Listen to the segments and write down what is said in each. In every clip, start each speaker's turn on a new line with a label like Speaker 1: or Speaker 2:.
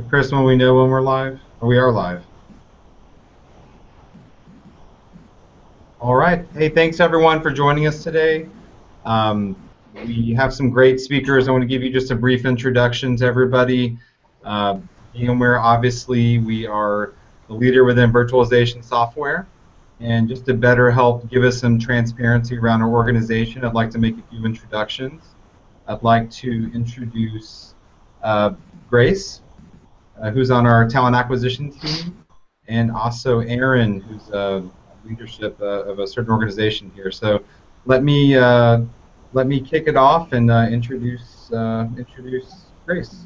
Speaker 1: Chris, when we know when we're live, we are live. All right. Hey, thanks everyone for joining us today. We have some great speakers. I want to give you just a brief introduction to everybody. VMware, obviously, we are the leader within virtualization software. And just to better help give us some transparency around our organization, I'd like to make a few introductions. I'd like to introduce Grace, who's on our talent acquisition team, and also Aaron, who's leadership of a certain organization here. So let me kick it off and introduce Grace.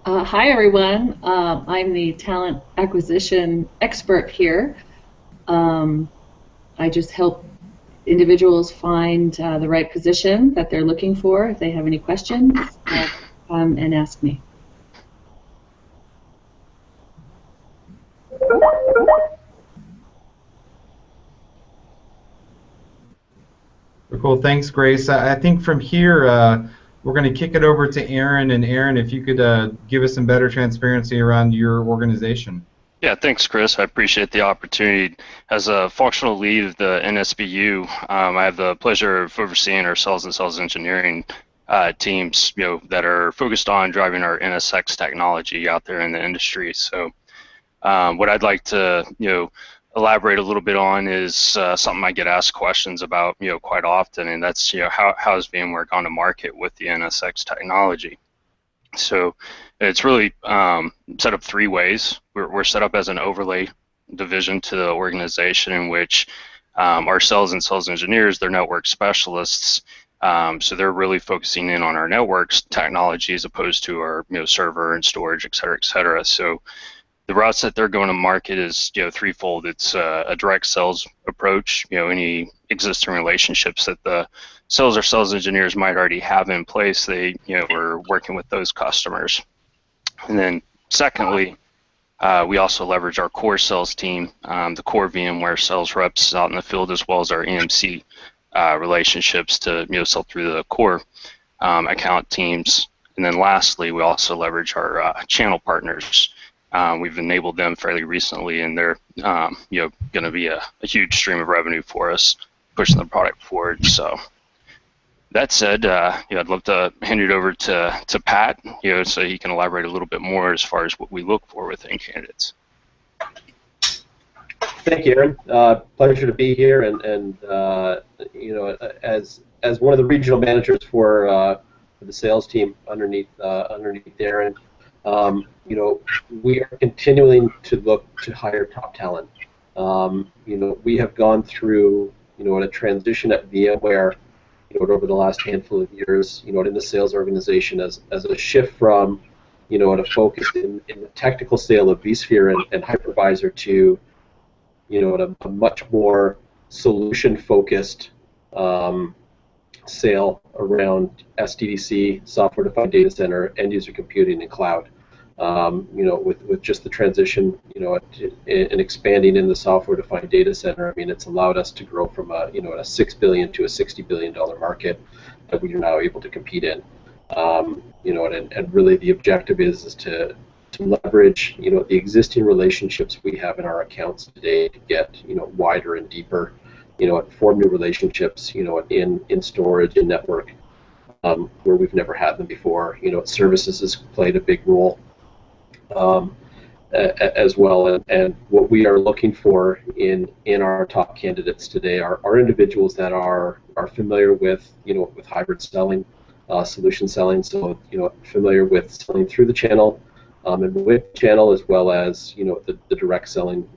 Speaker 2: Hi everyone. I'm the talent acquisition expert here. I just help individuals find the right position that they're looking for. If they have any questions, come and ask me.
Speaker 1: Cool. Thanks, Grace. I think from here we're going to kick it over to Aaron. And Aaron, if you could give us some better transparency around your organization.
Speaker 3: Yeah, thanks, Chris. I appreciate the opportunity. As a functional lead of the NSBU, I have the pleasure of overseeing our sales and sales engineering teams, that are focused on driving our NSX technology out there in the industry. So, what I'd like to, elaborate a little bit on is something I get asked questions about, quite often, and that's, how is VMware gone to market with the NSX technology? So it's really set up three ways. We're set up as an overlay division to the organization in which our sales and sales engineers, they're network specialists, so they're really focusing in on our networks technology as opposed to our server and storage, et cetera, et cetera. So the routes that they're going to market is threefold. It's a direct sales approach, any existing relationships that the sales or sales engineers might already have in place, they we're working with those customers. And then secondly, we also leverage our core sales team, the core VMware sales reps out in the field, as well as our EMC relationships to sell through the core account teams. And then lastly, we also leverage our channel partners. We've enabled them fairly recently, and they're going to be a huge stream of revenue for us, pushing the product forward. So that said, I'd love to hand it over to Pat, so he can elaborate a little bit more as far as what we look for within candidates.
Speaker 4: Thank you, Aaron. Pleasure to be here, and as one of the regional managers for the sales team underneath Aaron. We are continuing to look to hire top talent. We have gone through, a transition at VMware, over the last handful of years, in the sales organization as a shift from, a focus in the technical sale of vSphere and hypervisor to, a much more solution-focused sale around SDDC, software-defined data center, end-user computing, and cloud. With just the transition, and expanding in the software-defined data center, I mean, it's allowed us to grow from a $6 billion to a $60 billion market that we are now able to compete in. And really the objective is to leverage, the existing relationships we have in our accounts today to get, wider and deeper, and form new relationships, in storage and network, where we've never had them before. Services has played a big role. As well, and what we are looking for in our top candidates today are individuals that are familiar with with hybrid selling, solution selling, so familiar with selling through the channel, and with channel, as well as the direct selling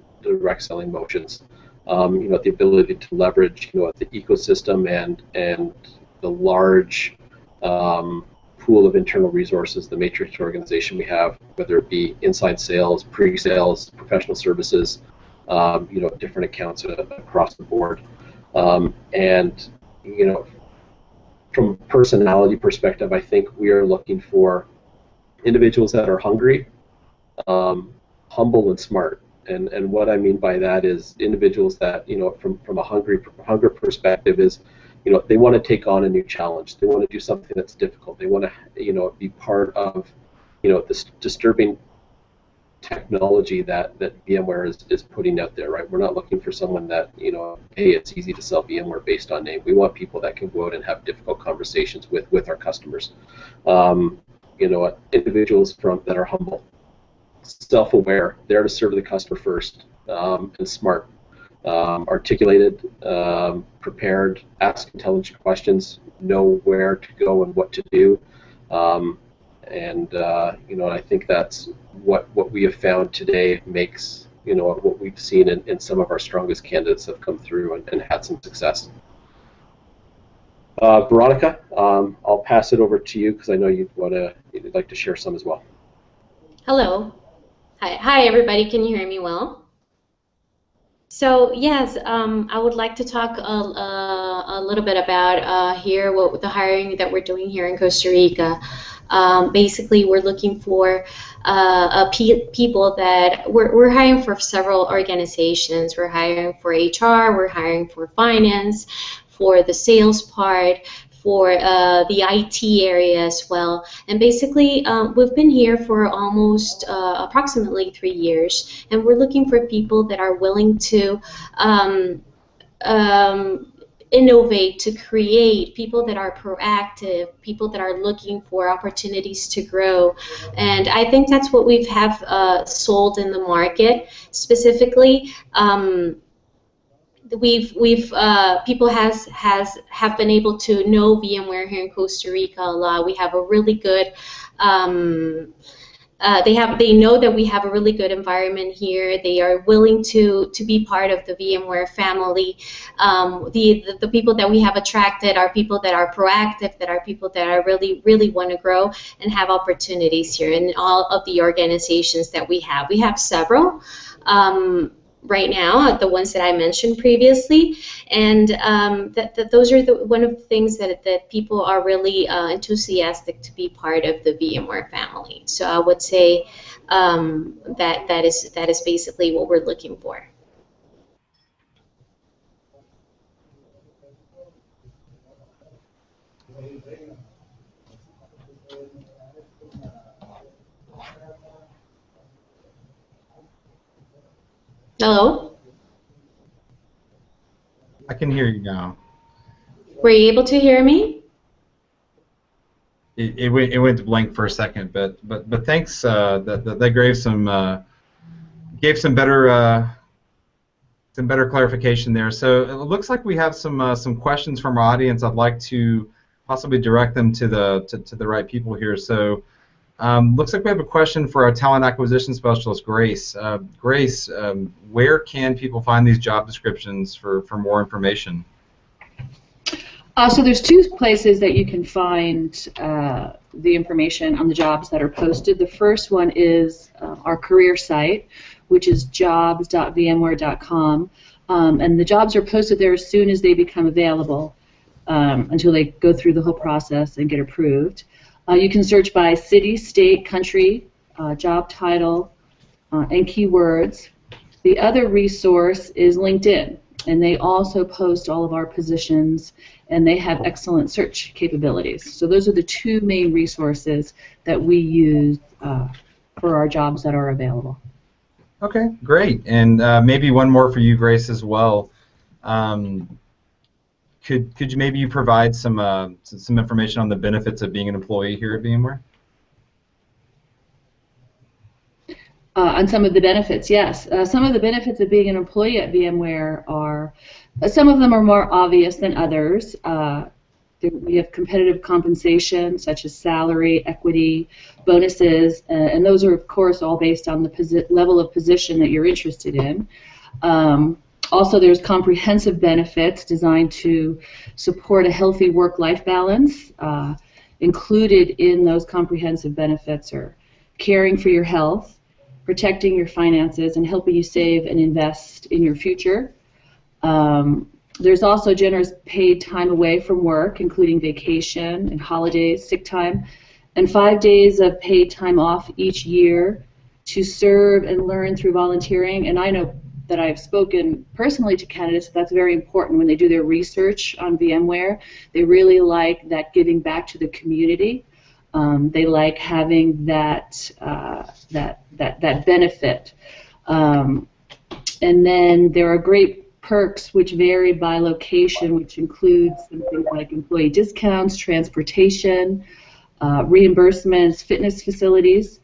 Speaker 4: motions. The ability to leverage the ecosystem and the large pool of internal resources, the matrix organization we have, whether it be inside sales, pre-sales, professional services, different accounts across the board. And from a personality perspective, I think we are looking for individuals that are hungry, humble, and smart. And what I mean by that is individuals that, from a hunger perspective, is they want to take on a new challenge. They want to do something that's difficult. They want to, be part of, this disturbing technology that VMware is putting out there, right? We're not looking for someone that, hey, it's easy to sell VMware based on name. We want people that can go out and have difficult conversations with our customers. Individuals that are humble, self-aware, there to serve the customer first, and smart, articulated, prepared, ask intelligent questions, know where to go and what to do. I think that's what we have found today makes, what we've seen in some of our strongest candidates have come through and had some success. Veronica, I'll pass it over to you because I know you'd like to share some as well.
Speaker 5: Hello. Hi, everybody. Can you hear me well? So yes, I would like to talk a little bit about what the hiring that we're doing here in Costa Rica. Basically, we're looking for people that we're hiring for several organizations. We're hiring for HR, we're hiring for finance, for the sales part, for the IT area as well. And basically, we've been here for almost approximately 3 years, and we're looking for people that are willing to innovate, to create, people that are proactive, people that are looking for opportunities to grow. And I think that's what we have sold in the market specifically. People have been able to know VMware here in Costa Rica a lot. We have a really good they know that we have a really good environment here. They are willing to be part of the VMware family. The people that we have attracted are people that are proactive, that are people that are really want to grow and have opportunities here in all of the organizations that we have. We have several. Right now, the ones that I mentioned previously, and those are one of the things that people are really enthusiastic to be part of the VMware family. So I would say that is basically what we're looking for. Hello?
Speaker 1: I can hear you now.
Speaker 5: Were you able to hear me?
Speaker 1: It went blank for a second, but thanks. That gave some better clarification there. So it looks like we have some questions from our audience. I'd like to possibly direct them to the right people here. So. Looks like we have a question for our talent acquisition specialist, Grace. Grace, where can people find these job descriptions for more information?
Speaker 2: So there's 2 places that you can find the information on the jobs that are posted. The first one is our career site, which is jobs.vmware.com, and the jobs are posted there as soon as they become available until they go through the whole process and get approved. You can search by city, state, country, job title, and keywords. The other resource is LinkedIn, and they also post all of our positions, and they have excellent search capabilities. So those are the 2 main resources that we use for our jobs that are available.
Speaker 1: Okay, great. And maybe one more for you, Grace, as well. Could you maybe provide some information on the benefits of being an employee here at VMware?
Speaker 2: On some of the benefits, yes. Some of the benefits of being an employee at VMware are, some of them are more obvious than others. We have competitive compensation, such as salary, equity, bonuses, and those are, of course, all based on the level of position that you're interested in. Also, there's comprehensive benefits designed to support a healthy work-life balance. Included in those comprehensive benefits are caring for your health, protecting your finances, and helping you save and invest in your future. There's also generous paid time away from work, including vacation and holidays, sick time, and 5 days of paid time off each year to serve and learn through volunteering. And I know that I've spoken personally to candidates, that's very important when they do their research on VMware. They really like that giving back to the community. They like having that that benefit. And then there are great perks which vary by location, which includes something like employee discounts, transportation, reimbursements, fitness facilities.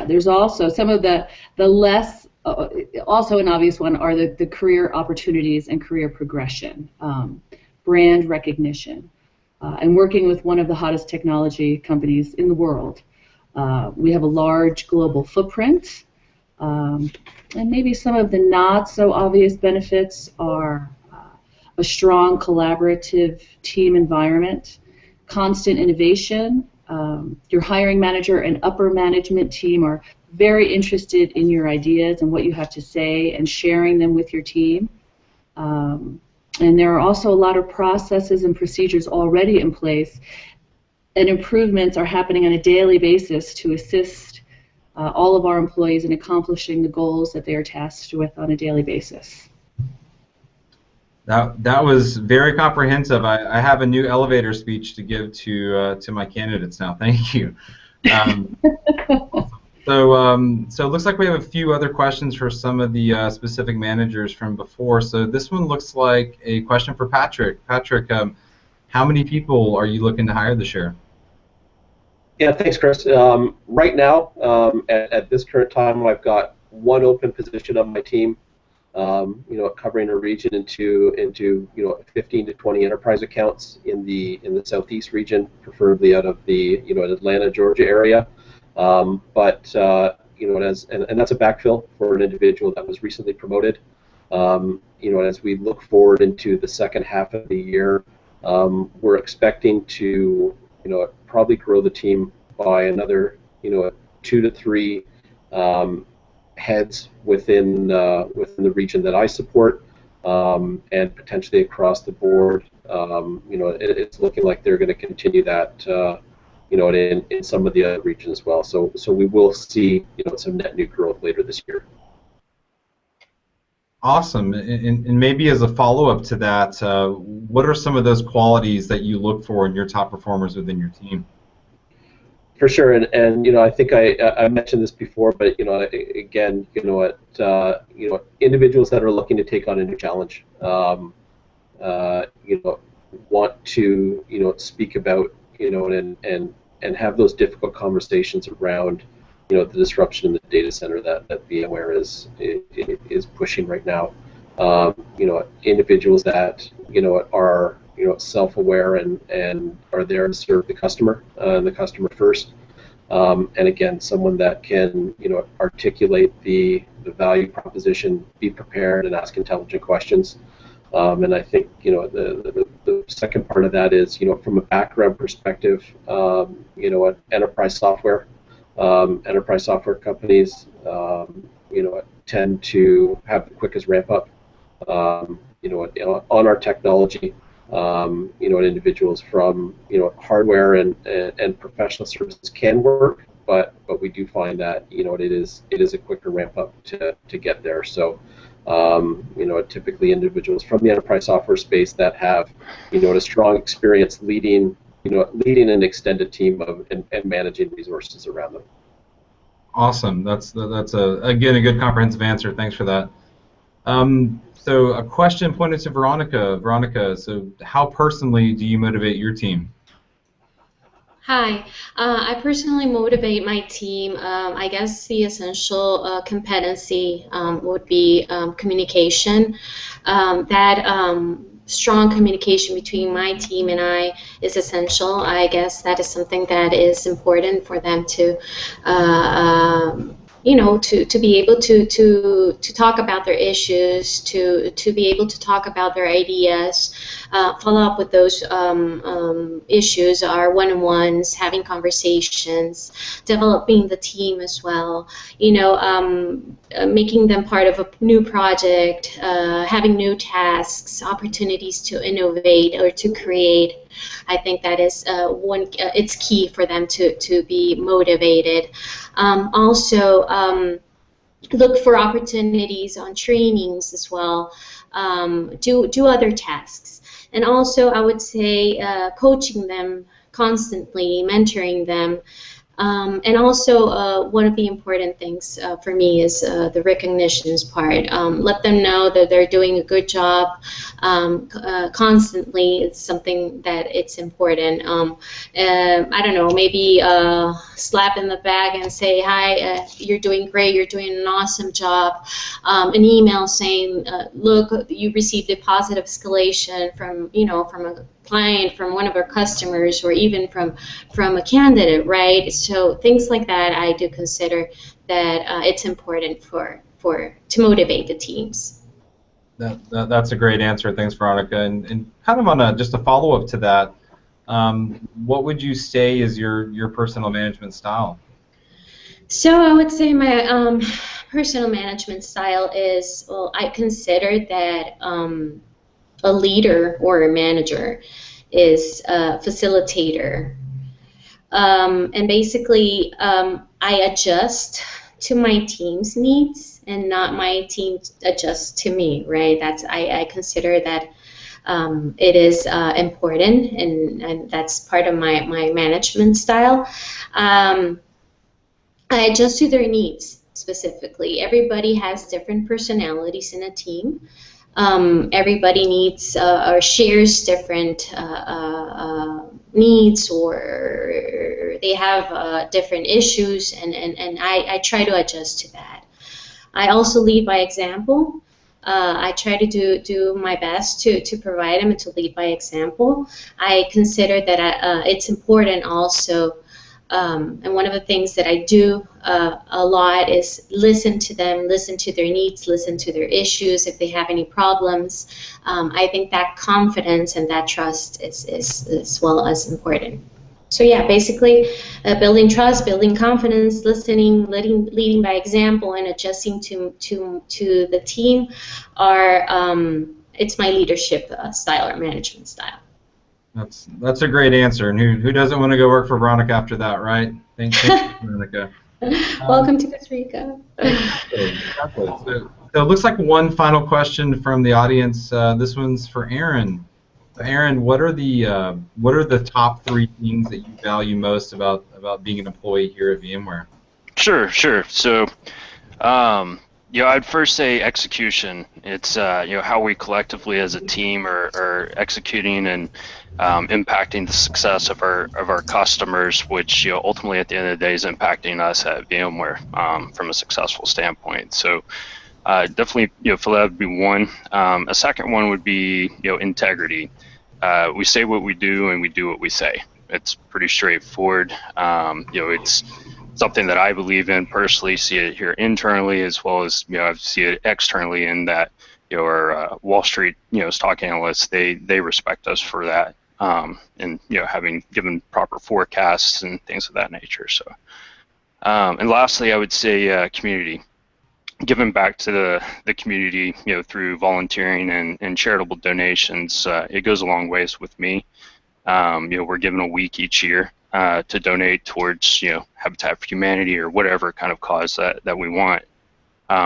Speaker 2: There's also some of the less, also an obvious one are the career opportunities and career progression, brand recognition, and working with one of the hottest technology companies in the world. We have a large global footprint, and maybe some of the not so obvious benefits are a strong collaborative team environment, constant innovation. Your hiring manager and upper management team are very interested in your ideas and what you have to say and sharing them with your team. And there are also a lot of processes and procedures already in place, and improvements are happening on a daily basis to assist all of our employees in accomplishing the goals that they are tasked with on a daily basis.
Speaker 1: That was very comprehensive. I have a new elevator speech to give to my candidates now. Thank you. So it looks like we have a few other questions for some of the specific managers from before. So this one looks like a question for Patrick. Patrick, how many people are you looking to hire this year?
Speaker 4: Yeah, thanks, Chris. Right now, at this current time, I've got one open position on my team. Covering a region into 15 to 20 enterprise accounts in the southeast region, preferably out of the Atlanta, Georgia area. And that's a backfill for an individual that was recently promoted. As we look forward into the second half of the year, we're expecting to probably grow the team by another 2 to 3 heads within the region that I support, and potentially across the board. It's looking like they're going to continue that in some of the other regions as well. So we will see some net new growth later this year.
Speaker 1: Awesome. And maybe as a follow-up to that, what are some of those qualities that you look for in your top performers within your team?
Speaker 4: For sure, and I think I mentioned this before, but again, individuals that are looking to take on a new challenge, want to speak about and have those difficult conversations around the disruption in the data center that VMware is pushing right now. Individuals that are self-aware and are there to serve the customer and the customer first. And again, someone that can articulate the value proposition, be prepared, and ask intelligent questions. And I think the second part of that is from a background perspective, enterprise software companies tend to have the quickest ramp up on our technology. Individuals from hardware and professional services can work, but we do find that it is a quicker ramp up to get there. So typically individuals from the enterprise software space that have a strong experience leading an extended team and managing resources around them.
Speaker 1: Awesome. That's again a good comprehensive answer. Thanks for that. So a question pointed to Veronica. Veronica, so how personally do you motivate your team?
Speaker 5: Hi, I personally motivate my team. I guess the essential competency would be communication. Strong communication between my team and I is essential. I guess that is something that is important for them to to be able to talk about their issues, to be able to talk about their ideas, follow up with those issues, our one-on-ones, having conversations, developing the team as well, making them part of a new project, having new tasks, opportunities to innovate or to create. I think that is it's key for them to be motivated. Also, look for opportunities on trainings as well, do other tasks. And also, I would say coaching them constantly, mentoring them. And also, one of the important things for me is the recognitions part. Let them know that they're doing a good job constantly. It's something that it's important. I don't know, maybe slap in the back and say, hi, you're doing great, you're doing an awesome job. An email saying, look, you received a positive escalation from, from a client, from one of our customers, or even from a candidate, right? So things like that, I do consider that it's important to motivate the teams.
Speaker 1: That's a great answer. Thanks, Veronica. And kind of on just a follow-up to that, what would you say is your personal management style?
Speaker 5: So I would say my personal management style is, well, I consider that a leader or a manager is a facilitator. And basically, I adjust to my team's needs and not my team adjust to me, right? I consider that it is important, and that's part of my management style. I adjust to their needs specifically. Everybody has different personalities in a team. Everybody needs or shares different needs, or they have different issues, and I try to adjust to that. I also lead by example. I try to do my best to provide them and to lead by example. I consider that it's important also. And one of the things that I do a lot is listen to them, listen to their needs, listen to their issues, if they have any problems. I think that confidence and that trust is as well as important. So yeah, basically building trust, building confidence, listening, leading by example, and adjusting to the team are it's my leadership style or management style.
Speaker 1: That's a great answer, and who doesn't want to go work for Veronica after that, right? Thanks, Veronica.
Speaker 5: Welcome to Costa Rica.
Speaker 1: Exactly. So it looks like one final question from the audience. This one's for Aaron. So Aaron, what are the top 3 things that you value most about being an employee here at VMware?
Speaker 3: Sure. So, I'd first say execution. It's how we collectively as a team are executing and impacting the success of our customers, which ultimately at the end of the day is impacting us at VMware from a successful standpoint. So definitely feel that would be one. A second one would be integrity. We say what we do and we do what we say. It's pretty straightforward. It's something that I believe in personally, see it here internally as well as I see it externally in that our Wall Street stock analysts, they respect us for that, and having given proper forecasts and things of that nature. So and lastly, I would say community, giving back to the community through volunteering and charitable donations. It goes a long ways with me. We're given a week each year to donate towards Habitat for Humanity or whatever kind of cause that we want,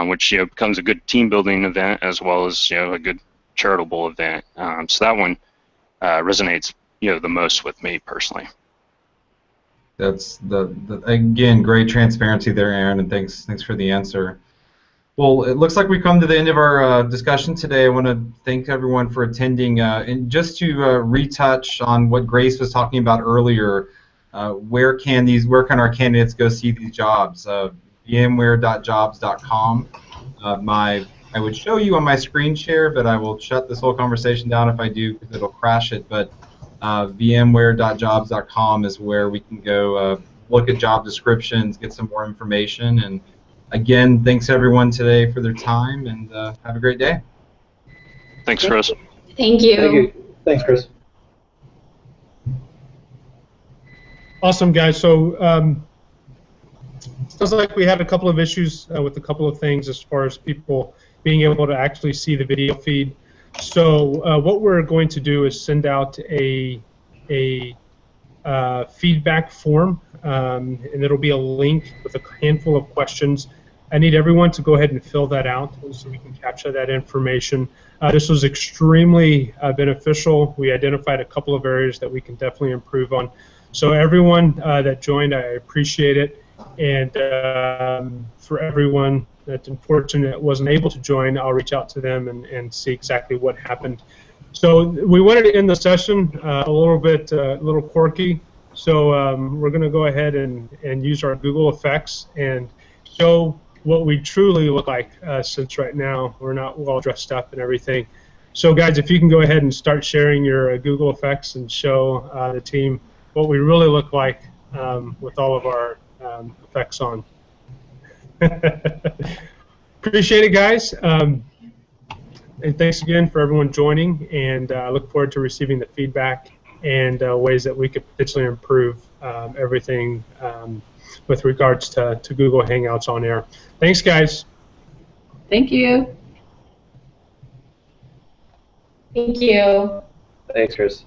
Speaker 3: which becomes a good team building event as well as a good charitable event. So that one resonates the most with me personally.
Speaker 1: That's again, great transparency there, Aaron, and thanks for the answer. Well, it looks like we've come to the end of our discussion today. I want to thank everyone for attending. And just to retouch on what Grace was talking about earlier, where can our candidates go see these jobs? VMware.jobs.com. I would show you on my screen share, but I will shut this whole conversation down if I do, because it'll crash it. But VMware.jobs.com is where we can go look at job descriptions, get some more information. And again, thanks everyone today for their time, and have a great day.
Speaker 3: Thanks, Chris.
Speaker 5: Thank you.
Speaker 4: Thank you. Thanks, Chris.
Speaker 6: Awesome, guys. So sounds like we had a couple of issues with a couple of things as far as people being able to actually see the video feed. So what we're going to do is send out a feedback form, and it'll be a link with a handful of questions I need everyone to go ahead and fill that out so we can capture that information. This was extremely beneficial. We identified a couple of areas that we can definitely improve on. So everyone that joined, I appreciate it. And for everyone that's unfortunate that wasn't able to join, I'll reach out to them and see exactly what happened. So we wanted to end the session a little quirky. So we're going to go ahead and use our Google effects and show what we truly look like, since right now we're not all dressed up and everything. So guys, if you can go ahead and start sharing your Google effects and show the team what we really look like with all of our effects on. Appreciate it, guys. And thanks again for everyone joining, and I look forward to receiving the feedback and ways that we could potentially improve everything with regards to Google Hangouts on Air. Thanks, guys.
Speaker 2: Thank you.
Speaker 5: Thank you.
Speaker 4: Thanks, Chris.